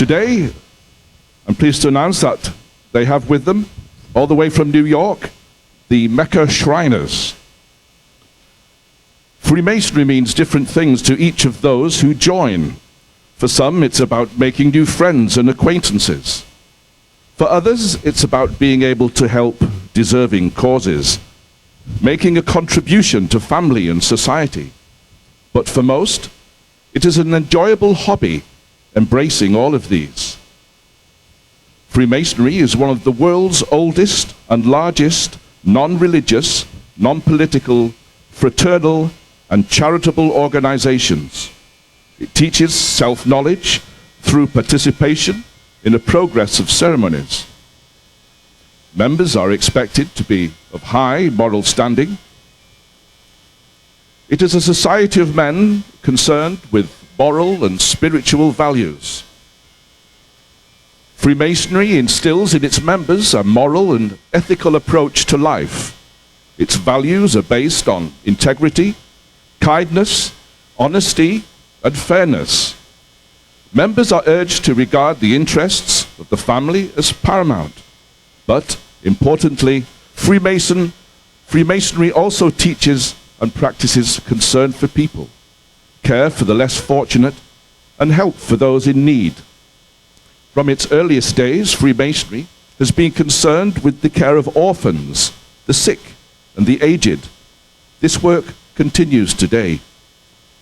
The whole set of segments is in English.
Today, I'm pleased to announce that they have with them, all the way from New York, the Mecca Shriners. Freemasonry means different things to each of those who join. For some, it's about making new friends and acquaintances. For others, it's about being able to help deserving causes, making a contribution to family and society. But for most, it is an enjoyable hobby, embracing all of these. Freemasonry is one of the world's oldest and largest non-religious, non-political, fraternal, and charitable organizations. It teaches self-knowledge through participation in a progress of ceremonies. Members are expected to be of high moral standing. It is a society of men concerned with moral and spiritual values. Freemasonry instills in its members a moral and ethical approach to life. Its values are based on integrity, kindness, honesty, and fairness. Members are urged to regard the interests of the family as paramount. But, importantly, Freemasonry also teaches and practices concern for people, care for the less fortunate, and help for those in need. From its earliest days, Freemasonry has been concerned with the care of orphans, the sick, and the aged. This work continues today.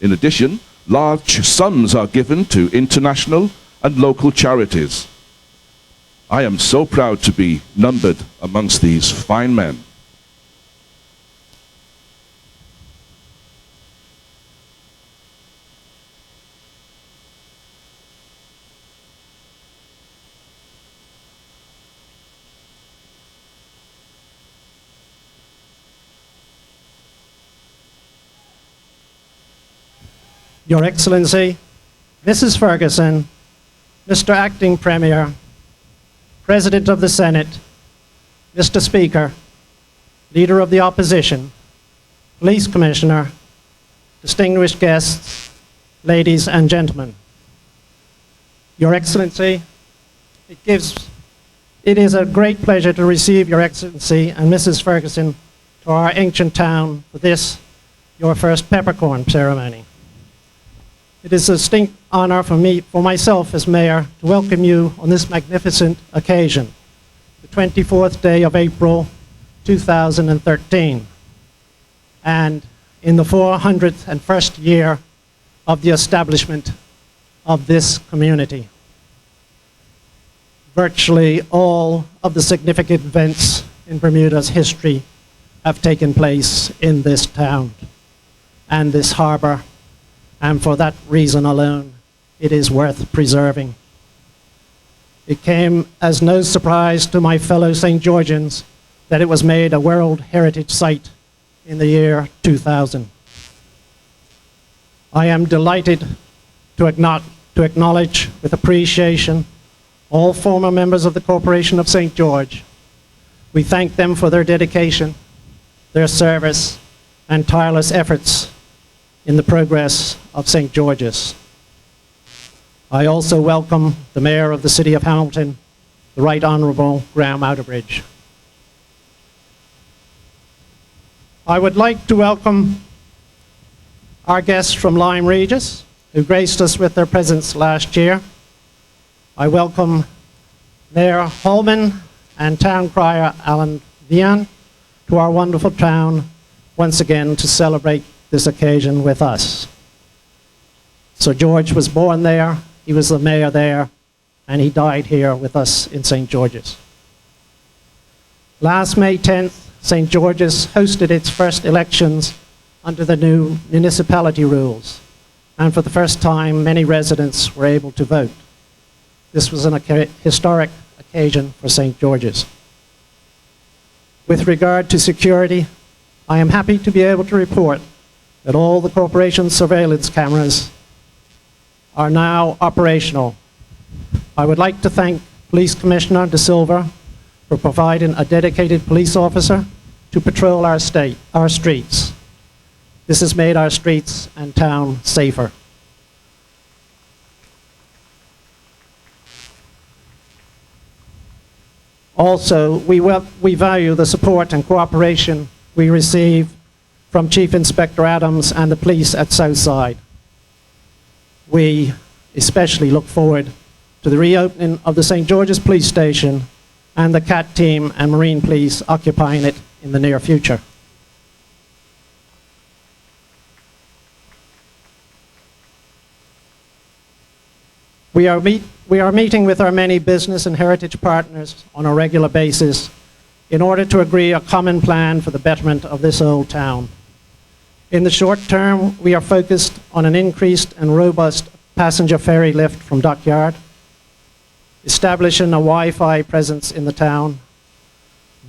In addition, large sums are given to international and local charities. I am so proud to be numbered amongst these fine men. Your Excellency, Mrs. Ferguson, Mr. Acting Premier, President of the Senate, Mr. Speaker, Leader of the Opposition, Police Commissioner, distinguished guests, ladies and gentlemen. Your Excellency, it is a great pleasure to receive Your Excellency and Mrs. Ferguson to our ancient town for this, your first Peppercorn Ceremony. It is a distinct honor for myself as Mayor to welcome you on this magnificent occasion, the 24th day of April, 2013, and in the 401st year of the establishment of this community. Virtually all of the significant events in Bermuda's history have taken place in this town and this harbor. And for that reason alone, it is worth preserving. It came as no surprise to my fellow St. Georgians that it was made a World Heritage Site in the year 2000. I am delighted to acknowledge with appreciation all former members of the Corporation of St. George. We thank them for their dedication, their service, and tireless efforts in the progress of St. George's. I also welcome the Mayor of the City of Hamilton, the Right Honourable Graham Outerbridge. I would like to welcome our guests from Lyme Regis, who graced us with their presence last year. I welcome Mayor Holman and Town Crier Alan Vian to our wonderful town once again to celebrate this occasion with us. So George was born there, he was the mayor there, and he died here with us in St. George's. Last May 10th, St. George's hosted its first elections under the new municipality rules, and for the first time, many residents were able to vote. This was an historic occasion for St. George's. With regard to security, I am happy to be able to report that all the corporation's surveillance cameras are now operational. I would like to thank Police Commissioner De Silva for providing a dedicated police officer to patrol our streets. This has made our streets and town safer. Also, we value the support and cooperation we receive from Chief Inspector Adams and the police at Southside. We especially look forward to the reopening of the St. George's Police Station and the CAT team and Marine Police occupying it in the near future. We are meeting with our many business and heritage partners on a regular basis in order to agree a common plan for the betterment of this old town. In the short term, we are focused on an increased and robust passenger ferry lift from Dockyard, establishing a Wi-Fi presence in the town,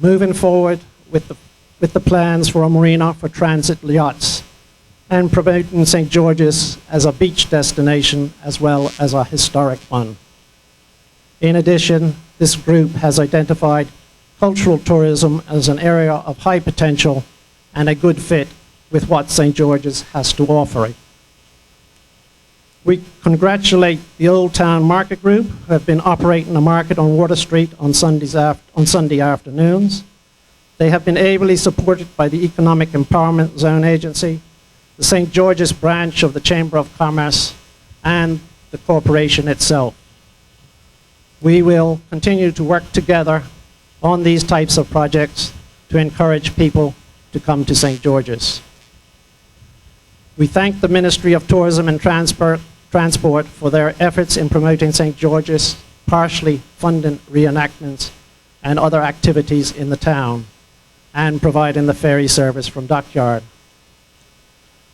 moving forward with the plans for a marina for transit yachts, and promoting St. George's as a beach destination as well as a historic one. In addition, this group has identified cultural tourism as an area of high potential and a good fit with what St. George's has to offer it. We congratulate the Old Town Market Group, who have been operating a market on Water Street on Sunday afternoons. They have been ably supported by the Economic Empowerment Zone Agency, the St. George's branch of the Chamber of Commerce, and the corporation itself. We will continue to work together on these types of projects to encourage people to come to St. George's. We thank the Ministry of Tourism and Transport for their efforts in promoting St. George's, partially funding reenactments and other activities in the town, and providing the ferry service from Dockyard.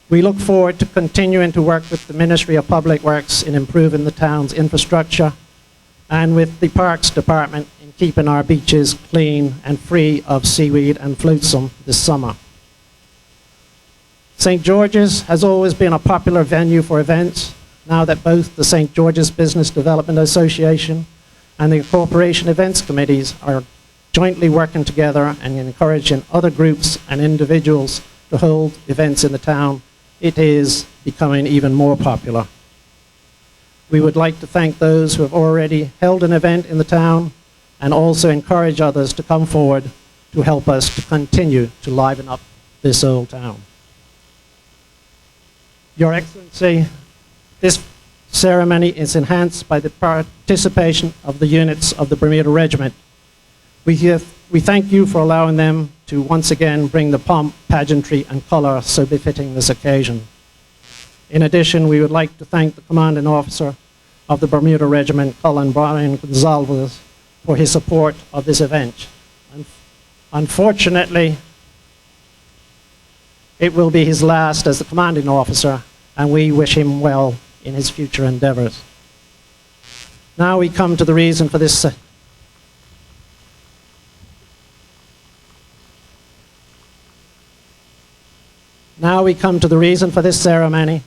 We look forward to continuing to work with the Ministry of Public Works in improving the town's infrastructure and with the Parks Department in keeping our beaches clean and free of seaweed and flotsam this summer. St. George's has always been a popular venue for events, now that both the St. George's Business Development Association and the Corporation Events Committees are jointly working together and encouraging other groups and individuals to hold events in the town. It is becoming even more popular. We would like to thank those who have already held an event in the town and also encourage others to come forward to help us to continue to liven up this old town. Your Excellency, this ceremony is enhanced by the participation of the units of the Bermuda Regiment. We thank you for allowing them to once again bring the pomp, pageantry, and color so befitting this occasion. In addition, we would like to thank the commanding officer of the Bermuda Regiment, Colin Brian Gonzalez, for his support of this event. Unfortunately, it will be his last as the commanding officer, and we wish him well in his future endeavors. Now we come to the reason for this ceremony.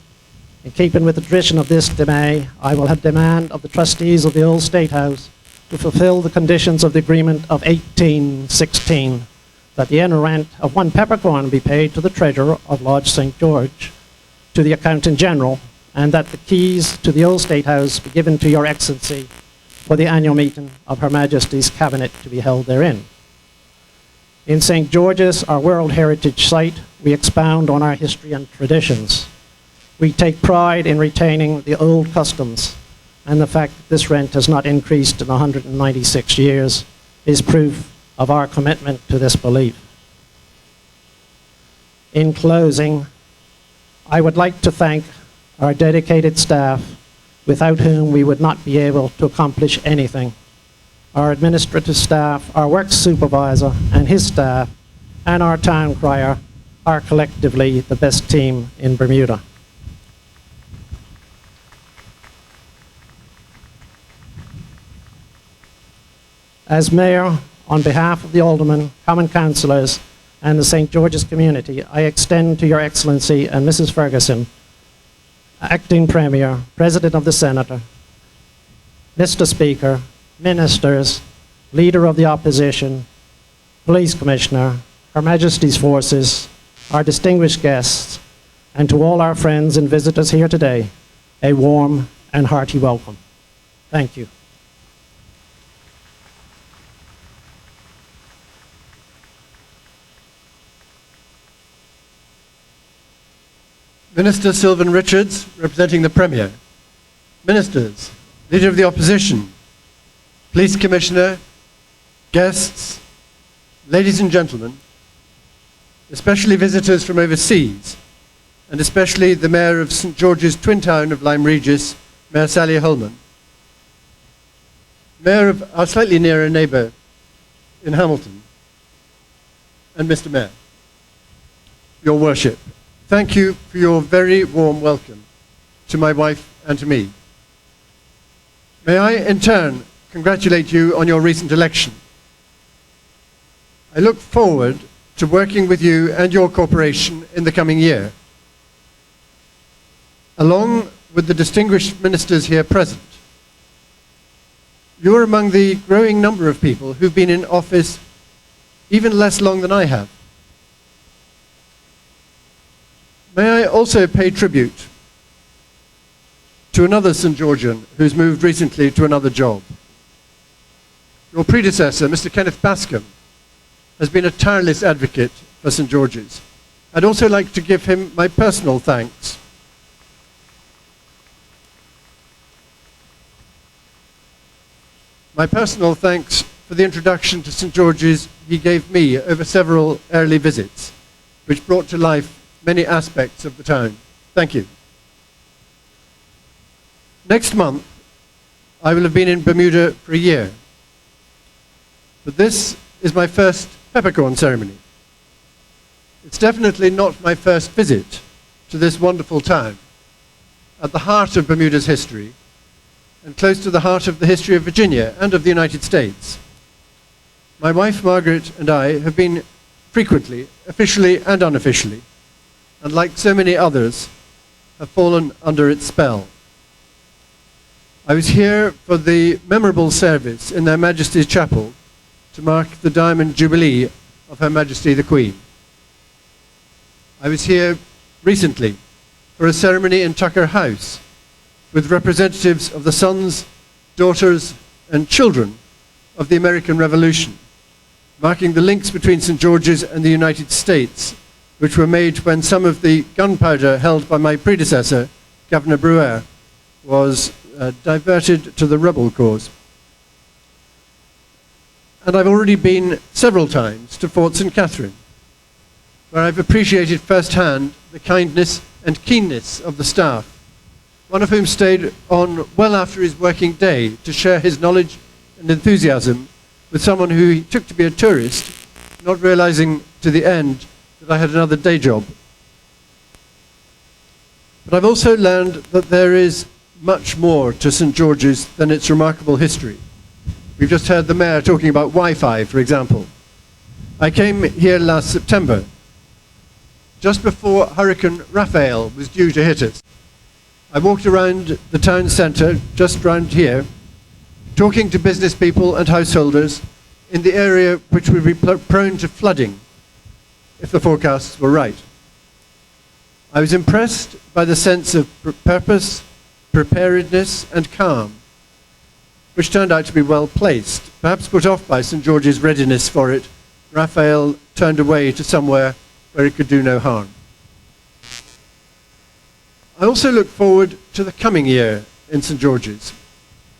In keeping with the tradition of this day, I will have demand of the trustees of the Old State House to fulfill the conditions of the agreement of 1816, that the annual rent of 1 peppercorn be paid to the treasurer of Lodge St. George, to the accountant general, and that the keys to the Old State House be given to Your Excellency for the annual meeting of Her Majesty's Cabinet to be held therein. In St. George's, our World Heritage Site, we expound on our history and traditions. We take pride in retaining the old customs, and the fact that this rent has not increased in 196 years is proof of our commitment to this belief. In closing, I would like to thank our dedicated staff, without whom we would not be able to accomplish anything. Our administrative staff, our works supervisor and his staff, and our town crier are collectively the best team in Bermuda. As mayor, on behalf of the aldermen, common councillors, and the St. George's community, I extend to Your Excellency and Mrs. Ferguson, Acting Premier, President of the Senate, Mr. Speaker, Ministers, Leader of the Opposition, Police Commissioner, Her Majesty's Forces, our distinguished guests, and to all our friends and visitors here today, a warm and hearty welcome. Thank you. Minister Sylvan Richards, representing the Premier, Ministers, Leader of the Opposition, Police Commissioner, guests, ladies and gentlemen, especially visitors from overseas, and especially the Mayor of St George's twin town of Lyme Regis, Mayor Sally Holman, Mayor of our slightly nearer neighbour in Hamilton, and Mr Mayor, Your Worship, thank you for your very warm welcome to my wife and to me. May I, in turn, congratulate you on your recent election. I look forward to working with you and your corporation in the coming year. Along with the distinguished ministers here present, you are among the growing number of people who've been in office even less long than I have. May I also pay tribute to another St Georgian who's moved recently to another job. Your predecessor, Mr Kenneth Bascom, has been a tireless advocate for St George's. I'd also like to give him my personal thanks. My personal thanks for the introduction to St George's he gave me over several early visits, which brought to life many aspects of the town. Thank you. Next month, I will have been in Bermuda for a year, but this is my first Peppercorn Ceremony. It's definitely not my first visit to this wonderful town, at the heart of Bermuda's history, and close to the heart of the history of Virginia and of the United States. My wife Margaret and I have been frequently, officially and unofficially, and like so many others, have fallen under its spell. I was here for the memorable service in Their Majesty's Chapel to mark the Diamond Jubilee of Her Majesty the Queen. I was here recently for a ceremony in Tucker House with representatives of the sons, daughters, and children of the American Revolution, marking the links between St George's and the United States, which were made when some of the gunpowder held by my predecessor, Governor Brewer, was diverted to the rebel cause. And I've already been several times to Fort St Catherine, where I've appreciated firsthand the kindness and keenness of the staff, one of whom stayed on well after his working day to share his knowledge and enthusiasm with someone who he took to be a tourist, not realizing to the end that I had another day job. But I've also learned that there is much more to St George's than its remarkable history. We've just heard the Mayor talking about Wi-Fi, for example. I came here last September, just before Hurricane Raphael was due to hit us. I walked around the town centre, just round here, talking to business people and householders in the area which would be prone to flooding if the forecasts were right. I was impressed by the sense of purpose, preparedness and calm, which turned out to be well placed. Perhaps put off by St George's readiness for it, Raphael turned away to somewhere where it could do no harm. I also look forward to the coming year in St George's.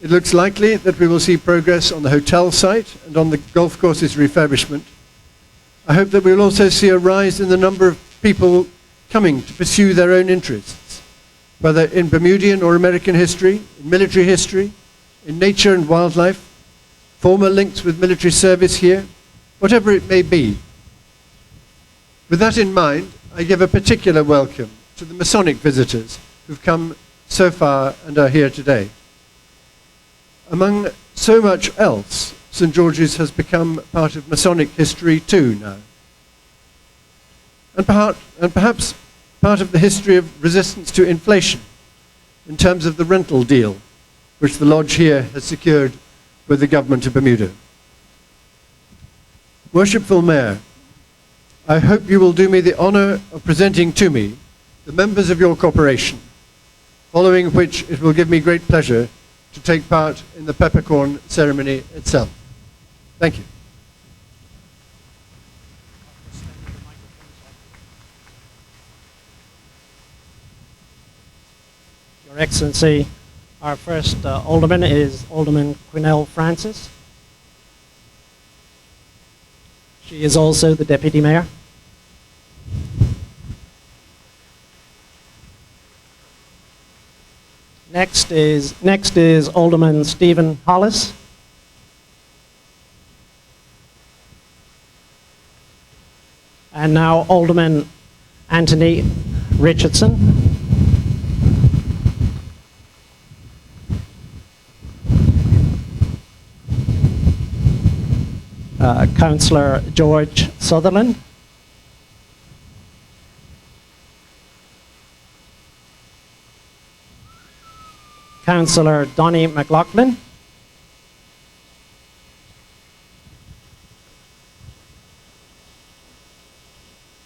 It looks likely that we will see progress on the hotel site and on the golf course's refurbishment. I hope that we will also see a rise in the number of people coming to pursue their own interests, whether in Bermudian or American history, in military history, in nature and wildlife, former links with military service here, whatever it may be. With that in mind, I give a particular welcome to the Masonic visitors who've come so far and are here today. Among so much else, St George's has become part of Masonic history too now. And perhaps part of the history of resistance to inflation in terms of the rental deal which the lodge here has secured with the government of Bermuda. Worshipful Mayor, I hope you will do me the honour of presenting to me the members of your corporation, following which it will give me great pleasure to take part in the Peppercorn Ceremony itself. Thank you. Your Excellency, our first alderman is Alderman Quinnell Francis. She is also the Deputy Mayor. Next is Alderman Stephen Hollis. And now Alderman Anthony Richardson. Councillor George Sutherland. Councillor Donny McLaughlin.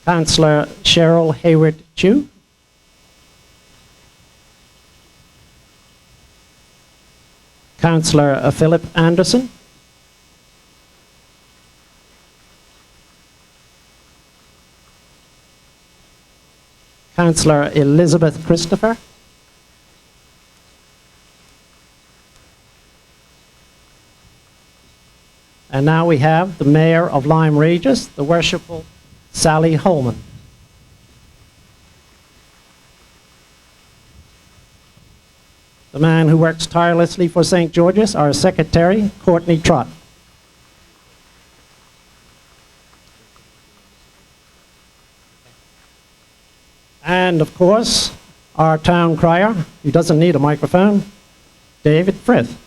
Councillor Cheryl Hayward-Chew. Councillor Philip Anderson. Councillor Elizabeth Christopher. And now we have the Mayor of Lyme Regis, the Worshipful Sally Holman. The man who works tirelessly for St. George's, our Secretary, Courtney Trott. And of course, our town crier, who doesn't need a microphone, David Frith.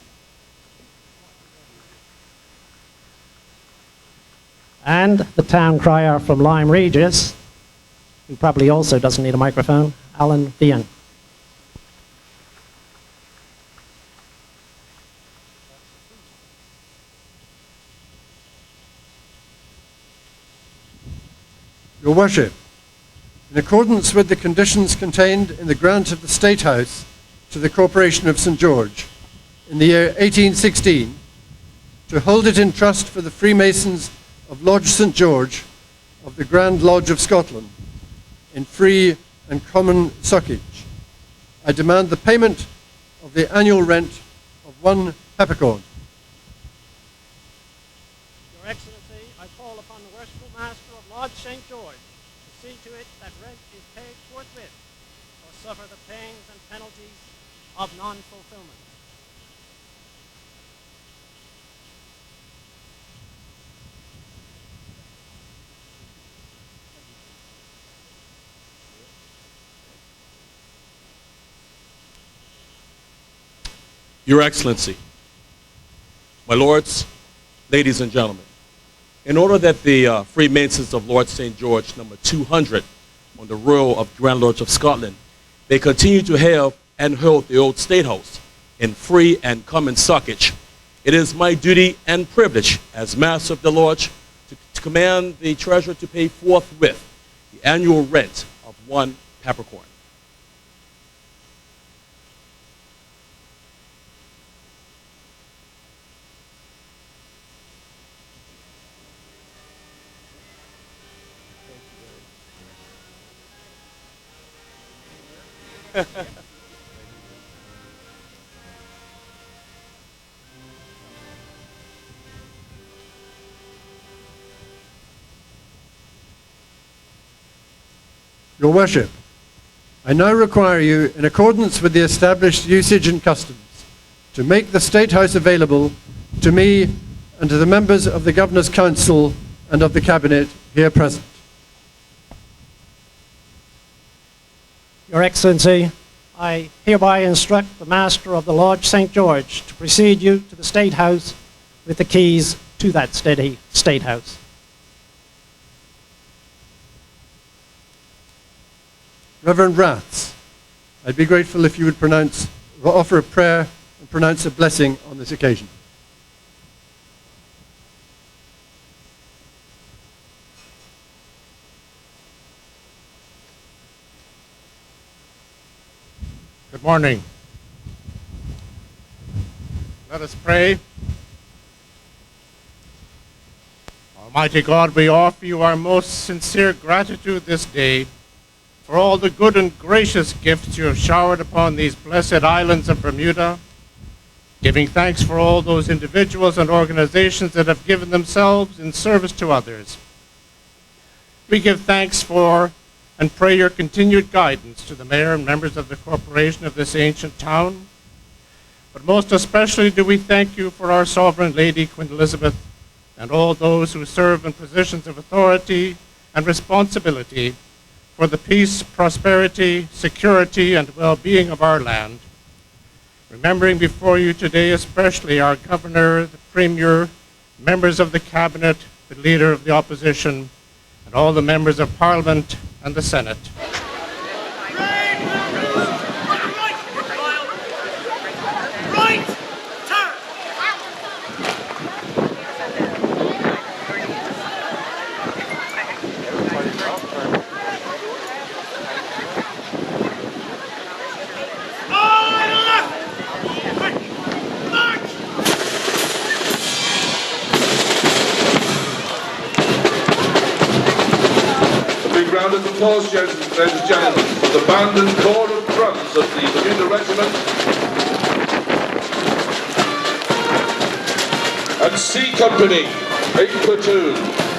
And the town crier from Lyme Regis, who probably also doesn't need a microphone, Alan Vian. Your Worship, in accordance with the conditions contained in the grant of the State House to the Corporation of St. George in the year 1816, to hold it in trust for the Freemasons of Lodge St. George of the Grand Lodge of Scotland in free and common soccage, I demand the payment of the annual rent of 1 peppercorn. Your Excellency, I call upon the Worshipful Master of Lodge St. George to see to it that rent is paid forthwith, or suffer the pains and penalties of non-fulfillment. Your Excellency, my lords, ladies and gentlemen, in order that the Freemasons of Lord St. George, number 200, on the Royal of Grand Lodge of Scotland, may continue to have and hold the old State House in free and common soccage, it is my duty and privilege as Master of the Lodge to command the treasurer to pay forthwith the annual rent of 1 peppercorn. Your Worship, I now require you, in accordance with the established usage and customs, to make the State House available to me and to the members of the Governor's Council and of the Cabinet here present. Your Excellency, I hereby instruct the Master of the Lodge St. George to precede you to the State House with the keys to that State House. Reverend Raths, I'd be grateful if you would offer a prayer and pronounce a blessing on this occasion. Good morning. Let us pray. Almighty God, we offer you our most sincere gratitude this day for all the good and gracious gifts you have showered upon these blessed islands of Bermuda, giving thanks for all those individuals and organizations that have given themselves in service to others. We give thanks for and pray your continued guidance to the mayor and members of the corporation of this ancient town. But most especially do we thank you for our sovereign lady, Queen Elizabeth, and all those who serve in positions of authority and responsibility for the peace, prosperity, security, and well-being of our land. Remembering before you today especially our governor, the premier, members of the cabinet, the leader of the opposition, and all the members of parliament and the Senate. Round of applause, ladies and gentlemen, for the band and corps and drums of the Bermuda Regiment and C Company, 8th Platoon.